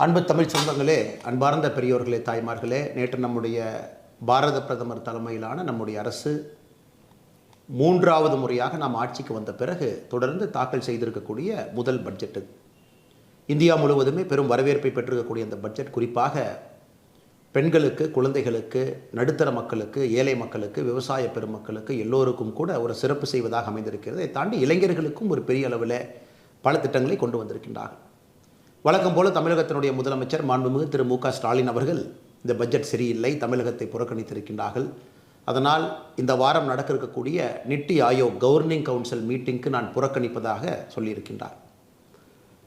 அன்பு தமிழ் சொந்தங்களே, அன்பார்ந்த பெரியோர்களே, தாய்மார்களே, நேற்று நம்முடைய பாரத பிரதமர் தலைமையிலான நம்முடைய அரசு 3வது முறையாக நாம் ஆட்சிக்கு வந்த பிறகு தொடர்ந்து தாக்கல் செய்திருக்கக்கூடிய முதல் பட்ஜெட். இந்தியா முழுவதுமே பெரும் வரவேற்பை பெற்றிருக்கக்கூடிய அந்த பட்ஜெட் குறிப்பாக பெண்களுக்கு, குழந்தைகளுக்கு, நடுத்தர மக்களுக்கு, ஏழை மக்களுக்கு, விவசாய பெருமக்களுக்கு எல்லோருக்கும் கூட ஒரு சிறப்பு செய்வதாக அமைந்திருக்கிறது. இதை தாண்டி இளைஞர்களுக்கும் ஒரு பெரிய அளவில் பல திட்டங்களை கொண்டு வந்திருக்கின்றார்கள். வழக்கம் போல தமிழகத்தினுடைய முதலமைச்சர் மாண்புமிகு திரு மு க ஸ்டாலின் அவர்கள் இந்த பட்ஜெட் சரியில்லை, தமிழகத்தை புறக்கணித்திருக்கின்றார்கள், அதனால் இந்த வாரம் நடக்க இருக்கக்கூடிய நித்தி ஆயோக் கவர்னிங் கவுன்சில் மீட்டிங்க்கு நான் புறக்கணிப்பதாக சொல்லியிருக்கின்றார்.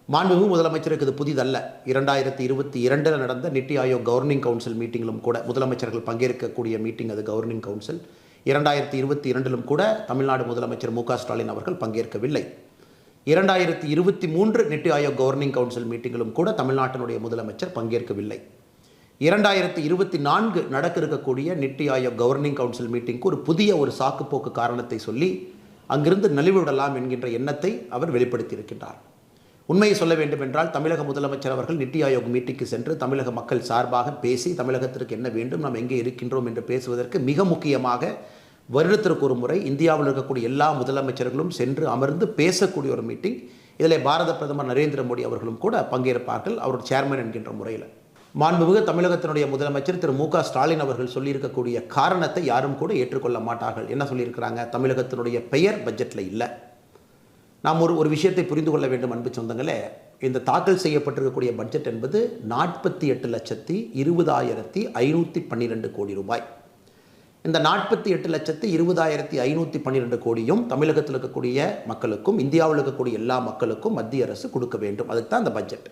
மாண்புமிகு முதலமைச்சருக்கு இது புதிதல்ல. 2022 நடந்த நித்தி ஆயோக் கவர்னிங் கவுன்சில் மீட்டிங்கிலும் கூட முதலமைச்சர்கள் பங்கேற்கக்கூடிய மீட்டிங் அது கவர்னிங் கவுன்சில். 2022 கூட தமிழ்நாடு முதலமைச்சர் மு க ஸ்டாலின் அவர்கள் பங்கேற்கவில்லை. 2023 நித்தி ஆயோக் கவர்னிங் கவுன்சில் மீட்டிங்கிலும் கூட தமிழ்நாட்டினுடைய முதலமைச்சர் பங்கேற்கவில்லை. 2024 நடக்க இருக்கக்கூடிய நித்தி ஆயோக் கவர்னிங் கவுன்சில் மீட்டிங்க்கு ஒரு புதிய சாக்குப்போக்கு காரணத்தை சொல்லி அங்கிருந்து நலிவுவிடலாம் என்கின்ற எண்ணத்தை அவர் வெளிப்படுத்தி இருக்கின்றார். உண்மையை சொல்ல வேண்டும் என்றால் தமிழக முதலமைச்சர் அவர்கள் நித்தி ஆயோக் மீட்டிங்க்கு சென்று தமிழக மக்கள் சார்பாக பேசி தமிழகத்திற்கு என்ன வேண்டும், நாம் எங்கே இருக்கின்றோம் என்று பேசுவதற்கு மிக முக்கியமாக வருடத்திற்கு ஒரு முறை இந்தியாவில் இருக்கக்கூடிய எல்லா முதலமைச்சர்களும் சென்று அமர்ந்து பேசக்கூடிய ஒரு மீட்டிங். இதில் பாரத பிரதமர் நரேந்திர மோடி அவர்களும் கூட பங்கேற்பார்கள், அவர் சேர்மன் என்கின்ற முறையில். மாண்புமிகு தமிழகத்தினுடைய முதலமைச்சர் திரு மு க ஸ்டாலின் அவர்கள் சொல்லியிருக்கக்கூடிய காரணத்தை யாரும் கூட ஏற்றுக்கொள்ள மாட்டார்கள். என்ன சொல்லியிருக்கிறாங்க? தமிழகத்தினுடைய பெயர் பட்ஜெட்டில் இல்லை. நாம் ஒரு விஷயத்தை புரிந்து கொள்ள வேண்டும் அன்பு சொந்தங்களே. இந்த தாக்கல் செய்யப்பட்டிருக்கக்கூடிய பட்ஜெட் என்பது 48,20,512 கோடி ரூபாய். இந்த 48,20,512 கோடியும் தமிழகத்தில் இருக்கக்கூடிய மக்களுக்கும் இந்தியாவில் இருக்கக்கூடிய எல்லா மக்களுக்கும் மத்திய அரசு கொடுக்க வேண்டும். அதுக்கு தான் இந்த பட்ஜெட்.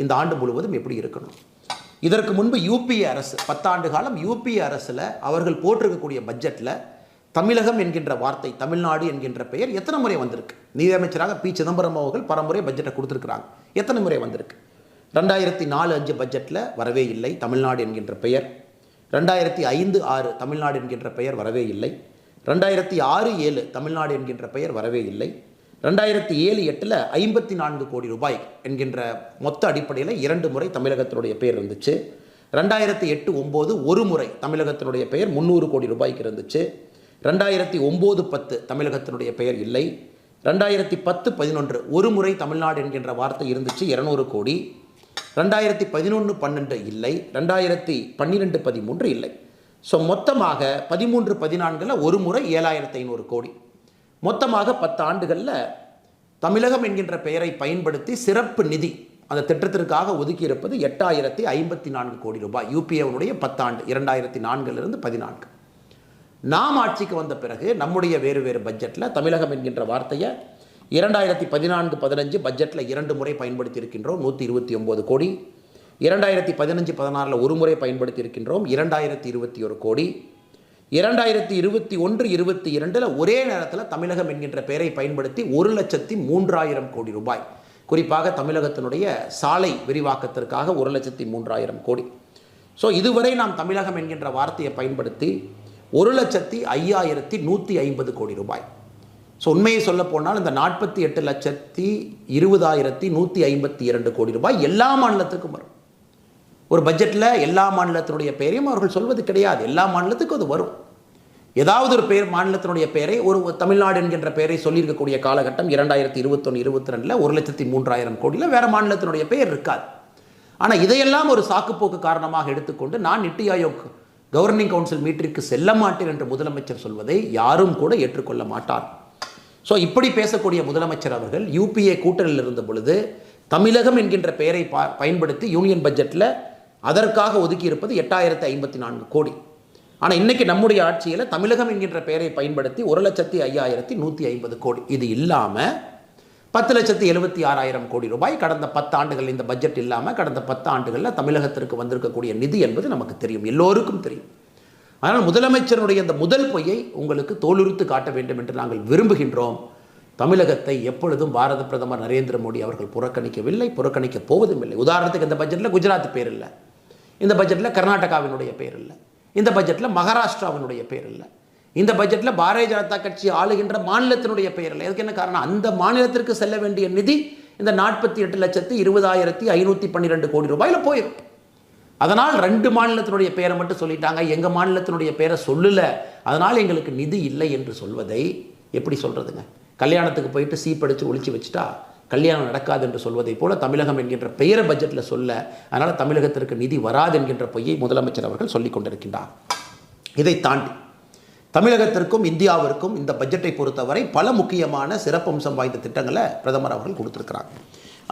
இந்த ஆண்டு முழுவதும் எப்படி இருக்கணும்? இதற்கு முன்பு யூபிஏ அரசு 10 ஆண்டு காலம் யூபிஏ அரசில் அவர்கள் போட்டிருக்கக்கூடிய பட்ஜெட்டில் தமிழகம் என்கின்ற வார்த்தை, தமிழ்நாடு என்கின்ற பெயர் எத்தனை முறை வந்திருக்கு? நிதியமைச்சராக பி சிதம்பரம் அவர்கள் பலமுறை பட்ஜெட்டை கொடுத்துருக்குறாங்க. எத்தனை முறை வந்திருக்கு? 2004-05 பட்ஜெட்டில் வரவே இல்லை தமிழ்நாடு என்கின்ற பெயர். 2005-06 தமிழ்நாடு என்கின்ற பெயர் வரவே இல்லை. 2006-07 தமிழ்நாடு என்கின்ற பெயர் வரவே இல்லை. 2007-08 54 கோடி ரூபாய் என்கின்ற மொத்த அடிப்படையில் 2 முறை தமிழகத்தினுடைய பெயர் இருந்துச்சு. 2008-09 ஒரு முறை தமிழகத்தினுடைய பெயர் 300 கோடி ரூபாய்க்கு இருந்துச்சு. 2009-10 தமிழகத்தினுடைய பெயர் இல்லை. 2010-11 ஒரு முறை தமிழ்நாடு என்கின்ற வார்த்தை இருந்துச்சு, 200 கோடி. 2011-12 இல்லை. 2012-13 இல்லை. ஸோ மொத்தமாக 13-14 ஒரு முறை 7,500 கோடி. மொத்தமாக 10 ஆண்டுகளில் தமிழகம் என்கின்ற பெயரை பயன்படுத்தி சிறப்பு நிதி அந்த திட்டத்திற்காக ஒதுக்கி இருப்பது 8,054 கோடி ரூபாய். யூபிஏவுடைய 10 ஆண்டு 2004 14. நாம் ஆட்சிக்கு வந்த பிறகு நம்முடைய வேறு பட்ஜெட்டில் தமிழகம் என்கின்ற வார்த்தையை 2014-15 பட்ஜெட்டில் 2 முறை பயன்படுத்தி இருக்கின்றோம், 129 கோடி. 2015-16 ஒரு முறை பயன்படுத்தி இருக்கின்றோம், 2021 கோடி. 2021-22 ஒரே நேரத்தில் தமிழகம் என்கின்ற பெயரை பயன்படுத்தி 1,03,000 கோடி ரூபாய், குறிப்பாக தமிழகத்தினுடைய சாலை விரிவாக்கத்திற்காக 1,03,000 கோடி. ஸோ இதுவரை நாம் தமிழகம் என்கின்ற வார்த்தையை பயன்படுத்தி 1,05,150 கோடி ரூபாய். ஸோ உண்மையை சொல்ல போனால் இந்த 48,20,152 கோடி ரூபாய் எல்லா மாநிலத்துக்கும் வரும். ஒரு பட்ஜெட்டில் எல்லா மாநிலத்தினுடைய பெயரையும் அவர்கள் சொல்வது கிடையாது. எல்லா மாநிலத்துக்கும் அது வரும். ஏதாவது ஒரு பெயர் மாநிலத்தினுடைய பெயரை ஒரு தமிழ்நாடு என்கின்ற பெயரை சொல்லியிருக்கக்கூடிய காலகட்டம் 2021-22 1,03,000 கோடியில் வேறு மாநிலத்தினுடைய பெயர் இருக்காது. ஆனால் இதையெல்லாம் ஒரு சாக்குப்போக்கு காரணமாக எடுத்துக்கொண்டு நான் நித்தி ஆயோக் கவர்னிங் கவுன்சில் மீட்டிற்கு செல்ல மாட்டேன் என்று முதலமைச்சர் சொல்வதை யாரும் கூட ஏற்றுக்கொள்ள மாட்டார். ஸோ இப்படி பேசக்கூடிய முதலமைச்சர் அவர்கள் யூபிஏ கூட்டணியில் இருந்த பொழுது தமிழகம் என்கின்ற பெயரை பயன்படுத்தி யூனியன் பட்ஜெட்டில் அதற்காக ஒதுக்கி இருப்பது 8,054 கோடி. ஆனால் இன்றைக்கி நம்முடைய ஆட்சியில் தமிழகம் என்கின்ற பெயரை பயன்படுத்தி 1,05,150 கோடி. இது இல்லாமல் 10,76,000 கோடி ரூபாய் கடந்த 10 ஆண்டுகள், இந்த பட்ஜெட் இல்லாமல் கடந்த 10 ஆண்டுகளில் தமிழகத்திற்கு வந்திருக்கக்கூடிய நிதி என்பது நமக்கு தெரியும், எல்லோருக்கும் தெரியும். அதனால் முதலமைச்சருடைய இந்த முதல் பொய்யை உங்களுக்கு தோலுரித்து காட்ட வேண்டும் என்று நாங்கள் விரும்புகின்றோம். தமிழகத்தை எப்பொழுதும் பாரத பிரதமர் நரேந்திர மோடி அவர்கள் புறக்கணிக்கவில்லை, புறக்கணிக்க போவதும் இல்லை. உதாரணத்துக்கு இந்த பட்ஜெட்டில் குஜராத் பேர் இல்லை, இந்த பட்ஜெட்டில் கர்நாடகாவினுடைய பேர் இல்லை, இந்த பட்ஜெட்டில் மகாராஷ்டிராவினுடைய பேர் இல்லை, இந்த பட்ஜெட்டில் பாரதிய ஜனதா கட்சி ஆளுகின்ற மாநிலத்தினுடைய பெயர் இல்லை. அதுக்கு என்ன காரணம்? அந்த மாநிலத்திற்கு செல்ல வேண்டிய நிதி இந்த 48,20,512 கோடி ரூபாயில் போயிடும். அதனால் 2 மாநிலத்தினுடைய பேரை மட்டும் சொல்லிட்டாங்க, எங்கள் மாநிலத்தினுடைய பேரை சொல்லலை, அதனால் எங்களுக்கு நிதி இல்லை என்று சொல்வதை எப்படி சொல்கிறதுங்க? கல்யாணத்துக்கு போயிட்டு சீப்படித்து ஒழிச்சு வச்சுட்டா கல்யாணம் நடக்காது என்று சொல்வதை போல தமிழகம் என்கின்ற பெயரை பட்ஜெட்டில் சொல்ல, அதனால் தமிழகத்திற்கு நிதி வராது என்கின்ற பொய்யை முதலமைச்சர் அவர்கள் சொல்லிக் கொண்டிருக்கின்றார். இதை தாண்டி தமிழகத்திற்கும் இந்தியாவிற்கும் இந்த பட்ஜெட்டை பொறுத்தவரை பல முக்கியமான சிறப்பம்சம் வாய்ந்த திட்டங்களை பிரதமர் அவர்கள் கொடுத்துருக்கிறாங்க.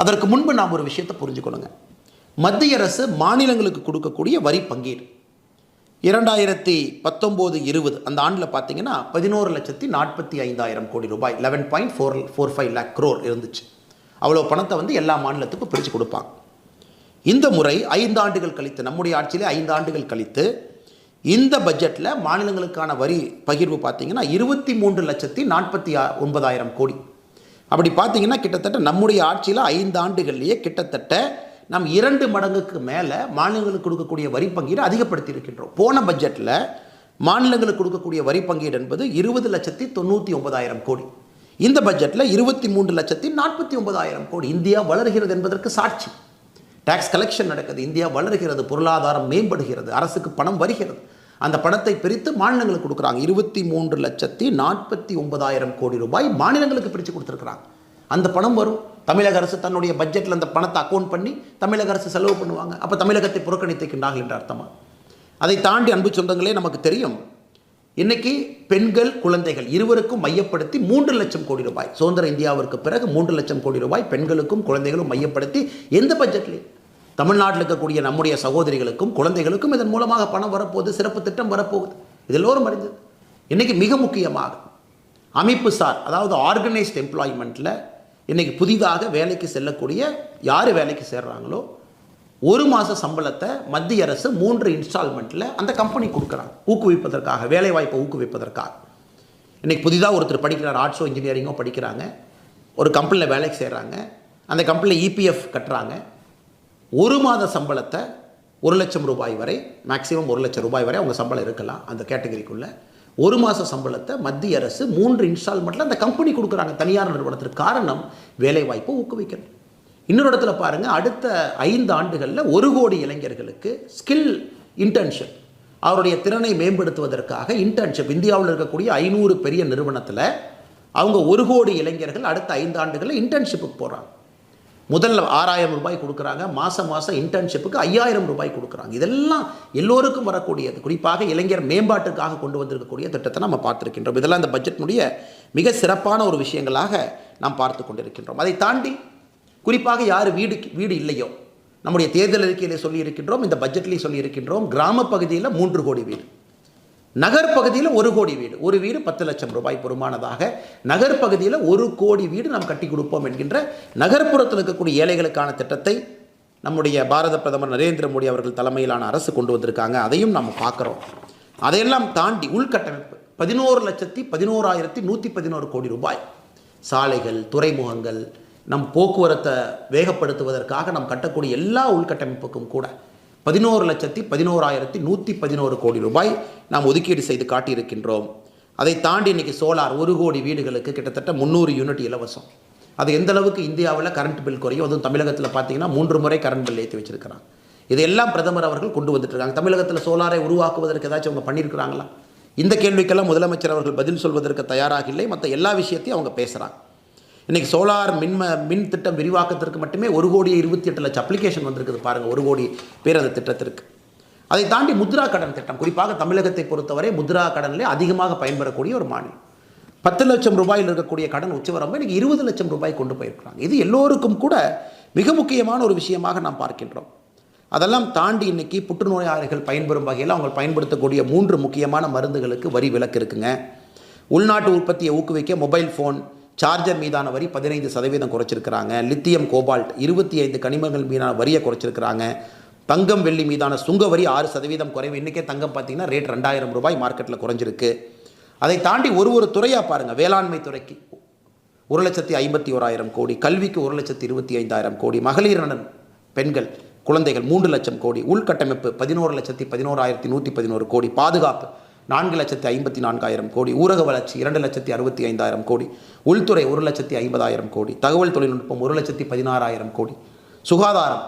அதற்கு முன்பு நாம் ஒரு விஷயத்தை புரிஞ்சுக்கணுங்க. மத்திய அரசு மாநிலங்களுக்கு கொடுக்கக்கூடிய வரி பங்கீடு 2019-20 அந்த ஆண்டில் பார்த்தீங்கன்னா 11,45,000 கோடி ரூபாய், 11.45 lakh crore இருந்துச்சு. அவ்வளோ பணத்தை எல்லா மாநிலத்துக்கும் பிரித்து கொடுப்பாங்க. இந்த முறை 5 ஆண்டுகள் கழித்து, நம்முடைய ஆட்சியிலே 5 ஆண்டுகள் கழித்து இந்த பட்ஜெட்டில் மாநிலங்களுக்கான வரி பகிர்வு பார்த்தீங்கன்னா 23,49,000 கோடி. அப்படி பார்த்தீங்கன்னா கிட்டத்தட்ட நம்முடைய ஆட்சியில் 5 ஆண்டுகள்லேயே கிட்டத்தட்ட நாம் 2 மடங்குக்கு மேலே மாநிலங்களுக்கு கொடுக்கக்கூடிய வரி பங்கீடு அதிகப்படுத்தி இருக்கின்றோம். போன பட்ஜெட்டில் மாநிலங்களுக்கு கொடுக்கக்கூடிய வரி பங்கீடு என்பது 20,99,000 கோடி. இந்த பட்ஜெட்டில் 23,49,000 கோடி. இந்தியா வளர்கிறது என்பதற்கு சாட்சி. டாக்ஸ் கலெக்ஷன் நடக்குது, இந்தியா வளர்கிறது, பொருளாதாரம் மேம்படுகிறது, அரசுக்கு பணம் வருகிறது. அந்த பணத்தை பிரித்து மாநிலங்களுக்கு கொடுக்குறாங்க. 23,49,000 கோடி ரூபாய் மாநிலங்களுக்கு பிரித்து கொடுத்துருக்குறாங்க. அந்த பணம் வரும். தமிழக அரசு தன்னுடைய பட்ஜெட்டில் அந்த பணத்தை அக்கௌண்ட் பண்ணி தமிழக அரசு செலவு பண்ணுவாங்க. அப்போ தமிழகத்தை புறக்கணித்திருக்கின்றார்கள் என்ற அர்த்தமா? அதை தாண்டி அன்பு சொந்தங்களே, நமக்கு தெரியும் இன்னைக்கு பெண்கள் குழந்தைகள் இருவருக்கும் மையப்படுத்தி 3 லட்சம் கோடி ரூபாய், சுதந்திர இந்தியாவிற்கு பிறகு 3 லட்சம் கோடி ரூபாய் பெண்களுக்கும் குழந்தைகளும் மையப்படுத்தி எந்த பட்ஜெட்லேயும் தமிழ்நாட்டில் இருக்கக்கூடிய நம்முடைய சகோதரிகளுக்கும் குழந்தைகளுக்கும் இதன் மூலமாக பணம் வரப்போகுது, சிறப்பு திட்டம் வரப்போகுது. இது எல்லோரும் அறிந்தது. இன்றைக்கி மிக முக்கியமாக அமைப்பு சார், அதாவது ஆர்கனைஸ்ட் எம்ப்ளாய்மெண்ட்டில் இன்றைக்கி புதிதாக வேலைக்கு செல்லக்கூடிய யார் வேலைக்கு சேர்றாங்களோ 1 மாத சம்பளத்தை மத்திய அரசு 3 இன்ஸ்டால்மெண்ட்டில் அந்த கம்பெனி கொடுக்குறாங்க, ஊக்குவிப்பதற்காக, வேலைவாய்ப்பை ஊக்குவிப்பதற்காக. இன்றைக்கி புதிதாக ஒருத்தர் படிக்கிறார், ஆர்ட்ஸோ இன்ஜினியரிங்கோ படிக்கிறாங்க, ஒரு கம்பெனியில் வேலைக்கு சேர்றாங்க, அந்த கம்பெனியில் இபிஎஃப் கட்டுறாங்க. 1 மாத சம்பளத்தை 1 லட்சம் ரூபாய் வரை, மேக்ஸிமம் 1 லட்சம் ரூபாய் வரை அவங்க சம்பளம் இருக்கலாம் அந்த கேட்டகரிக்குள்ளே. 1 மாத சம்பளத்தை மத்திய அரசு 3 இன்ஸ்டால்மெண்ட்டில் அந்த கம்பெனி கொடுக்குறாங்க தனியார் நிறுவனத்திற்கு. காரணம் வேலைவாய்ப்பை ஊக்குவிக்கிறது. இன்னொரு இடத்துல பாருங்கள், அடுத்த 5 ஆண்டுகளில் 1 கோடி இளைஞர்களுக்கு ஸ்கில் இன்டர்ன்ஷிப், அவருடைய திறனை மேம்படுத்துவதற்காக இன்டர்ன்ஷிப், இந்தியாவில் இருக்கக்கூடிய 500 பெரிய நிறுவனத்தில் அவங்க 1 கோடி இளைஞர்கள் அடுத்த 5 ஆண்டுகளில் இன்டர்ன்ஷிப்புக்கு போகிறாங்க. முதல்ல 6,000 ரூபாய் கொடுக்குறாங்க, மாதம் இன்டர்ன்ஷிப்புக்கு 5,000 ரூபாய் கொடுக்குறாங்க. இதெல்லாம் எல்லோருக்கும் வரக்கூடியது. குறிப்பாக இளைஞர் மேம்பாட்டுக்காக கொண்டு வந்திருக்கக்கூடிய திட்டத்தை நம்ம பார்த்துருக்கின்றோம். இதெல்லாம் இந்த பட்ஜெட்டினுடைய மிக சிறப்பான ஒரு விஷயங்களாக நாம் பார்த்து கொண்டிருக்கின்றோம். அதை தாண்டி குறிப்பாக யார் வீடு இல்லையோ, நம்முடைய தேர்தல் அறிக்கையிலே சொல்லியிருக்கின்றோம், இந்த பட்ஜெட்லேயும் சொல்லியிருக்கின்றோம், கிராம பகுதியில் 3 கோடி வீடு, நகர்ப்பகுதியில் 1 கோடி வீடு, ஒரு வீடு 10 லட்சம் ரூபாய் பெறுமானதாக நகர்ப்பகுதியில் 1 கோடி வீடு நாம் கட்டி கொடுப்போம் என்கின்ற நகர்ப்புறத்தில் இருக்கக்கூடிய ஏழைகளுக்கான திட்டத்தை நம்முடைய பாரத பிரதமர் நரேந்திர மோடி அவர்கள் தலைமையிலான அரசு கொண்டு வந்திருக்காங்க. அதையும் நம்ம பார்க்குறோம். அதையெல்லாம் தாண்டி உள்கட்டமைப்பு 11,11,111 கோடி ரூபாய், சாலைகள், துறைமுகங்கள், நம் போக்குவரத்தை வேகப்படுத்துவதற்காக நாம் கட்டக்கூடிய எல்லா உள்கட்டமைப்புக்கும் கூட 11,11,111 கோடி ரூபாய் நாம் ஒதுக்கீடு செய்து காட்டியிருக்கின்றோம். அதை தாண்டி இன்றைக்கி சோலார் 1 கோடி வீடுகளுக்கு கிட்டத்தட்ட 300 யூனிட் இலவசம். அது எந்த அளவுக்கு இந்தியாவில் கரண்ட் பில் குறையும். அதுவும் தமிழகத்தில் பார்த்தீங்கன்னா 3 முறை கரண்ட் பில் ஏற்றி வச்சிருக்கிறாங்க. இதையெல்லாம் பிரதமர் அவர்கள் கொண்டு வந்துட்டு இருக்காங்க. தமிழகத்தில் சோலாரை உருவாக்குவதற்கு ஏதாச்சும் அவங்க பண்ணியிருக்கிறாங்களா? இந்த கேள்விக்கெல்லாம் முதலமைச்சர் அவர்கள் பதில் சொல்வதற்கு தயாராக இல்லை. மற்ற எல்லா விஷயத்தையும் அவங்க பேசுகிறாங்க. இன்றைக்கி சோலார் மின் திட்டம் விரிவாக்கத்திற்கு மட்டுமே 1,28,00,000 அப்ளிகேஷன் வந்திருக்குது பாருங்கள், 1 கோடி பேர் அந்த திட்டத்திற்கு. அதை தாண்டி முத்ரா கடன் திட்டம், குறிப்பாக தமிழகத்தை பொறுத்தவரை முத்ரா கடனிலே அதிகமாக பயன்பெறக்கூடிய ஒரு மாநிலம். 10 லட்சம் ரூபாயில் இருக்கக்கூடிய கடன் உச்சவரம்பு இன்றைக்கி 20 லட்சம் ரூபாய் கொண்டு போயிருக்கிறாங்க. இது எல்லோருக்கும் கூட மிக முக்கியமான ஒரு விஷயமாக நாம் பார்க்கின்றோம். அதெல்லாம் தாண்டி இன்றைக்கி புற்றுநோயாளிகள் பயன்பெறும் வகையில் அவங்க பயன்படுத்தக்கூடிய 3 முக்கியமான மருந்துகளுக்கு வரி விலக்கு இருக்குங்க. உள்நாட்டு உற்பத்தியை ஊக்குவிக்க மொபைல் ஃபோன் சார்ஜர் மீதான வரி 15% குறைச்சிருக்கிறாங்க. லித்தியம் கோபால்ட் 25 கனிமங்கள் மீதான வரியை குறைச்சிருக்கிறாங்க. தங்கம் வெள்ளி மீதான சுங்க வரி 6% குறைவு. இன்றைக்கே தங்கம் பார்த்தீங்கன்னா ரேட் 2,000 ரூபாய் மார்க்கெட்டில் குறைஞ்சிருக்கு. அதை தாண்டி ஒரு துறையாக பாருங்கள், வேளாண்மை துறைக்கு 1,51,000 கோடி, கல்விக்கு 1,25,000 கோடி, மகளிர் நலன் பெண்கள் குழந்தைகள் 3 லட்சம் கோடி, உள்கட்டமைப்பு 11,11,111 கோடி, பாதுகாப்பு 4,54,000 கோடி, ஊரக வளர்ச்சி 2,65,000 கோடி, உள்துறை 1,50,000 கோடி, தகவல் தொழில்நுட்பம் 1,16,000 கோடி, சுகாதாரம்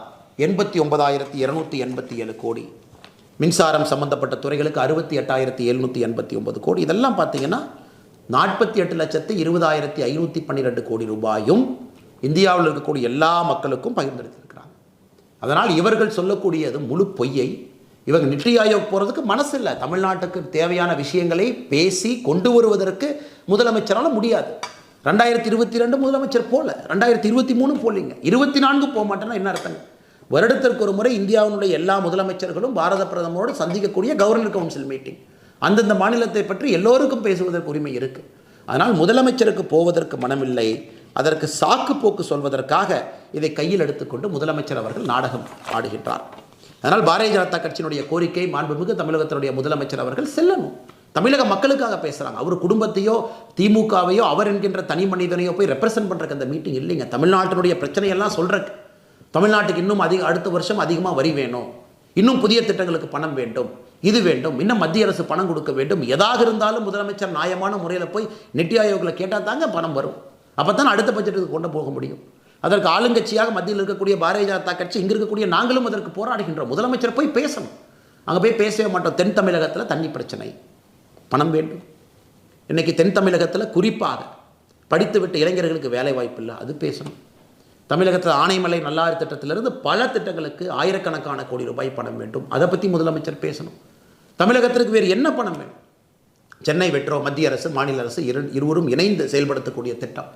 89,287 கோடி, மின்சாரம் சம்பந்தப்பட்ட துறைகளுக்கு 68,789 கோடி. இதெல்லாம் பார்த்தீங்கன்னா 48,20,512 கோடி ரூபாயும் இந்தியாவில் இருக்கக்கூடிய எல்லா மக்களுக்கும் பகிர்ந்தெடுத்திருக்கிறாங்க. அதனால் இவர்கள் சொல்லக்கூடியது முழு பொய்யை. இவங்க நித்தி ஆயோக் போகிறதுக்கு மனசு இல்லை. தமிழ்நாட்டுக்கு தேவையான விஷயங்களை பேசி கொண்டு வருவதற்கு முதலமைச்சரால் முடியாது. 2022 முதலமைச்சர் போல, 2023 போலிங்க, 24 போக மாட்டேன்னா என்ன அர்த்தங்க? வருடத்திற்கு ஒரு முறை இந்தியாவினுடைய எல்லா முதலமைச்சர்களும் பாரத பிரதமரோடு சந்திக்கக்கூடிய கவர்னர் கவுன்சில் மீட்டிங். அந்தந்த மாநிலத்தை பற்றி எல்லோருக்கும் பேசுவதற்கு உரிமை இருக்குது. அதனால் முதலமைச்சருக்கு போவதற்கு மனமில்லை. அதற்கு சாக்கு போக்கு சொல்வதற்காக இதை கையில் எடுத்துக்கொண்டு முதலமைச்சர் அவர்கள் நாடகம் ஆடுகின்றார். அதனால் பாரதிய ஜனதா கட்சியினுடைய கோரிக்கை, மாண்புமிகு தமிழகத்தினுடைய முதலமைச்சர் அவர்கள் செல்லணும். தமிழக மக்களுக்காக பேசுகிறாங்க. அவர் குடும்பத்தையோ திமுகவையோ அவர் என்கின்ற தனி மனிதனையோ போய் ரெப்ரசன்ட் பண்ணுறக்கு அந்த மீட்டிங் இல்லைங்க. தமிழ்நாட்டினுடைய பிரச்சனையெல்லாம் சொல்கிறக்கு, தமிழ்நாட்டுக்கு இன்னும் அடுத்த வருஷம் அதிகமாக வரி வேணும், இன்னும் புதிய திட்டங்களுக்கு பணம் வேண்டும், இது வேண்டும், இன்னும் மத்திய அரசு பணம் கொடுக்க வேண்டும், எதாக இருந்தாலும் முதலமைச்சர் நியாயமான முறையில் போய் நித்தி ஆயோக்கில் கேட்டால் தாங்க பணம் வரும். அப்போ தான் அடுத்த பட்ஜெட்டுக்கு கொண்டு போக முடியும். அதற்கு ஆளுங்கட்சியாக மத்தியில் இருக்கக்கூடிய பாரதிய ஜனதா கட்சி, இங்கே இருக்கக்கூடிய நாங்களும் அதற்கு போராடுகின்றோம். முதலமைச்சர் போய் பேசணும். அங்கே போய் பேசவே மாட்டோம். தென் தமிழகத்தில் தண்ணி பிரச்சனை, பணம் வேண்டும். இன்றைக்கி தென் தமிழகத்தில் குறிப்பாக படித்துவிட்ட இளைஞர்களுக்கு வேலை வாய்ப்பு இல்லை, அது பேசணும். தமிழகத்தில் ஆனைமலை நல்லாறு திட்டத்திலிருந்து பல திட்டங்களுக்கு ஆயிரக்கணக்கான கோடி ரூபாய் பணம் வேண்டும், அதை பற்றி முதலமைச்சர் பேசணும். தமிழகத்திற்கு வேறு என்ன பணம் வேணும்? சென்னை மெட்ரோ மத்திய அரசு மாநில அரசு இருவரும் இணைந்து செயல்படுத்தக்கூடிய திட்டம்,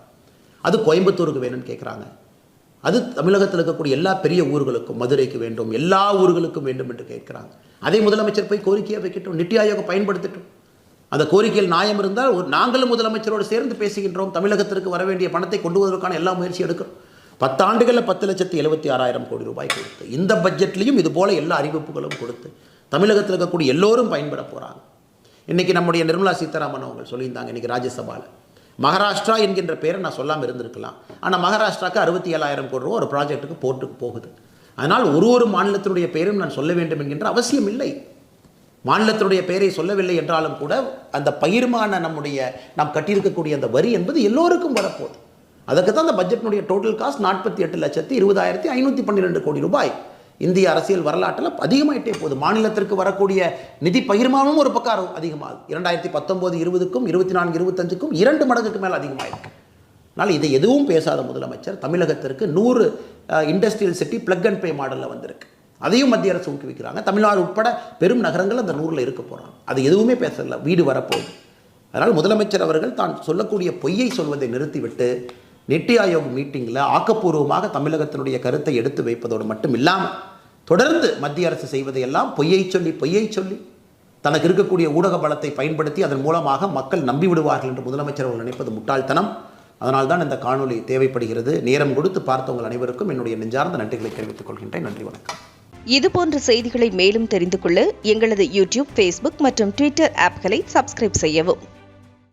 அது கோயம்புத்தூருக்கு வேணும்னு கேட்குறாங்க. அது தமிழகத்தில் இருக்கக்கூடிய எல்லா பெரிய ஊர்களுக்கும், மதுரைக்கு வேண்டும், எல்லா ஊர்களுக்கும் வேண்டும் என்று கேட்குறாங்க. அதை முதலமைச்சர் போய் கோரிக்கையாக வைக்கட்டும், நித்தி ஆயோக் பயன்படுத்தட்டும். அந்த கோரிக்கையில் நியாயம் இருந்தால் நாங்களும் முதலமைச்சரோடு சேர்ந்து பேசுகின்றோம். தமிழகத்திற்கு வர வேண்டிய பணத்தை கொண்டு வருவதற்கான எல்லா முயற்சி எடுக்கிறோம். 10 ஆண்டுகளில் 10,76,000 கோடி ரூபாய் கொடுத்து, இந்த பட்ஜெட்லையும் இது போல எல்லா அறிவிப்புகளும் கொடுத்து தமிழகத்தில் இருக்கக்கூடிய எல்லோரும் பயன்பட போகிறாங்க. இன்றைக்கி நம்முடைய நிர்மலா சீதாராமன் அவங்க சொல்லியிருந்தாங்க, இன்றைக்கி ராஜ்யசபாவில் மகாராஷ்டிரா என்கின்ற பேரை நான் சொல்லாமல் இருந்திருக்கலாம். ஆனால் மகாராஷ்டிராவுக்கு 67,000 கோடி ரூபா ஒரு ப்ராஜெக்ட்டுக்கு போட்டுக்கு போகுது. அதனால் ஒரு மாநிலத்தினுடைய பெயரும் நான் சொல்ல வேண்டும் என்கின்ற அவசியம் இல்லை. மாநிலத்தினுடைய பெயரை சொல்லவில்லை என்றாலும் கூட அந்த பகிர்மான நாம் கட்டியிருக்கக்கூடிய அந்த வரி என்பது எல்லோருக்கும் வரப்போகுது. அதுக்கு தான் அந்த பட்ஜெட்டினுடைய டோட்டல் காஸ்ட் 48,20,512 கோடி ரூபாய். இந்திய அரசியல் வரலாற்றில் அதிகமாயிட்டே போகுது. மாநிலத்திற்கு வரக்கூடிய நிதி பகிர்மானமும் ஒரு பக்கம் அதிகமாகுது. 2019-20க்கும் 24-25க்கும் 2 மடங்குக்கு மேலே அதிகமாயிருக்கு. அதனால் இதை எதுவும் பேசாத முதலமைச்சர் தமிழகத்திற்கு 100 industrial city plug and pay மாடலில் வந்திருக்கு. அதையும் மத்திய அரசு ஊக்குவிக்கிறாங்க. தமிழ்நாடு உட்பட பெரும் நகரங்கள் அந்த 100ல் இருக்க போகிறாங்க. அது எதுவுமே பேசல, வீடு வரப்போகுது. அதனால் முதலமைச்சர் அவர்கள் தான் சொல்லக்கூடிய பொய்யை சொல்வதை நிறுத்திவிட்டு நித்தி ஆயோக் மீட்டிங்கில் ஆக்கப்பூர்வமாக தமிழகத்தினுடைய கருத்தை எடுத்து வைப்பதோடு மட்டும் இல்லாமல் தொடர்ந்து மத்திய அரசு செய்வதையெல்லாம் பொய்யை சொல்லி தனக்கு இருக்கக்கூடிய ஊடக பலத்தை பயன்படுத்தி அதன் மூலமாக மக்கள் நம்பிவிடுவார்கள் என்று முதலமைச்சர் அவர்கள் நினைப்பது முட்டாள்தனம். அதனால்தான் இந்த காணொலி தேவைப்படுகிறது. நேரம் கொடுத்து பார்த்தவங்கள் அனைவருக்கும் என்னுடைய நெஞ்சார்ந்த நன்றிகளை தெரிவித்துக் கொள்கின்றேன். நன்றி, வணக்கம். இதுபோன்ற செய்திகளை மேலும் தெரிந்து கொள்ள எங்களது யூடியூப், ஃபேஸ்புக் மற்றும் ட்விட்டர் ஆப்களை சப்ஸ்கிரைப் செய்யவும்.